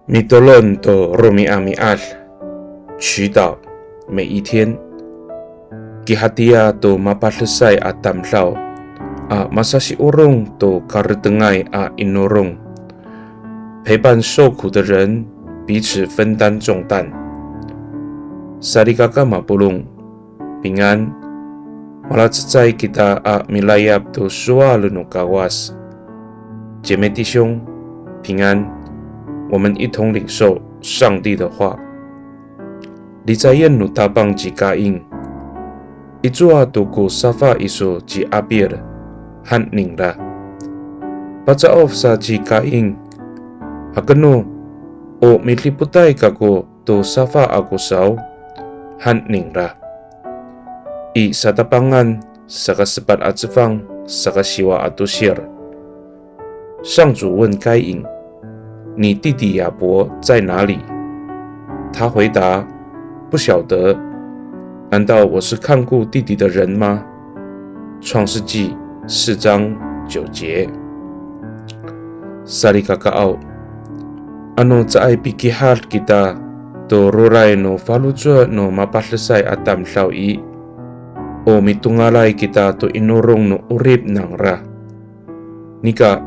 米多伦多罗米阿米阿，祈祷每一天。Ki hatia to mapasesay at tamlaw, masasiurong to karitengay inurong。陪伴受苦的人，彼此分担重担。Sarikaka mapulong， 平安。Malatsay kita milayap to sualo no kawas。姐妹弟兄，平安。我们一同领受上帝的话。Lizayan no tabang jikain。Ijua tuku safa iso ji abir han ningla. Baca of sa jikain. Hakeno o miliputai kako to safa aku saw han ningla. I satapangan saka sepat atsifang saka siwa atusir。上主问该隐：“你弟弟亚伯在哪里？”他回答：“不晓得。难道我是看顾弟弟的人吗？”创世纪4章9节。Sarikakaw, ano ay pikihar kita to ruray no falujwa no mapaslasay at tamlaw i o mitungalay kita to inurong no urip nang ra. Nika,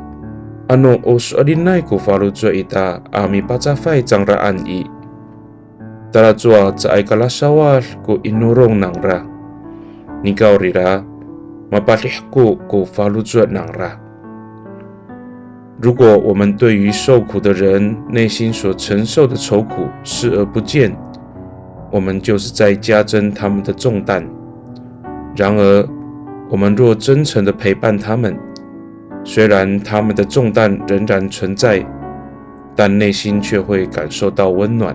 ano o suadinay ko falujwa ita ami pacafay cangraan i Tarajua sa ay kalasawal ko inurong nang ra. Nikaw rira, mapalih ko falujwa nang ra。如果我们对于受苦的人内心所承受的愁苦视而不见，我们就是在加增他们的重担。然而，我们若真诚地陪伴他们，虽然他们的重担仍然存在，但内心却会感受到温暖。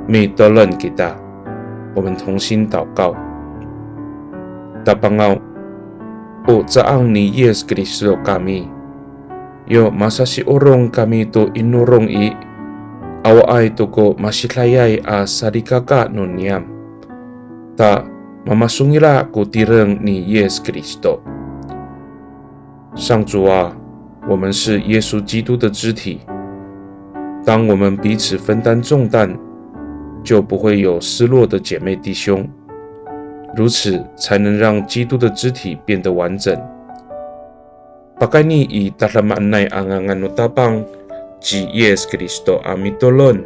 Midtolen kita， 我们同心祷告。Tapangaw, o saang ni Yesus Kristo kami, yo masasiurong kami to inurong i, awa ay to ko masilayay sarikaka nonyam, ta mamasungila ko tireng ni Yesus Kristo。上主啊，我们是耶稣基督的肢体，当我们彼此分担重担，就不会有失落的姐妹弟兄，如此才能让基督的肢体变得完整。Pakani i talamanay angangan no tabang ji Yesus Kristo amitolon.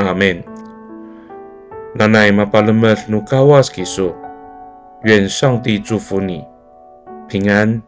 Amen。Nanay mapalamer no kawas kiso， 愿上帝祝福你，平安。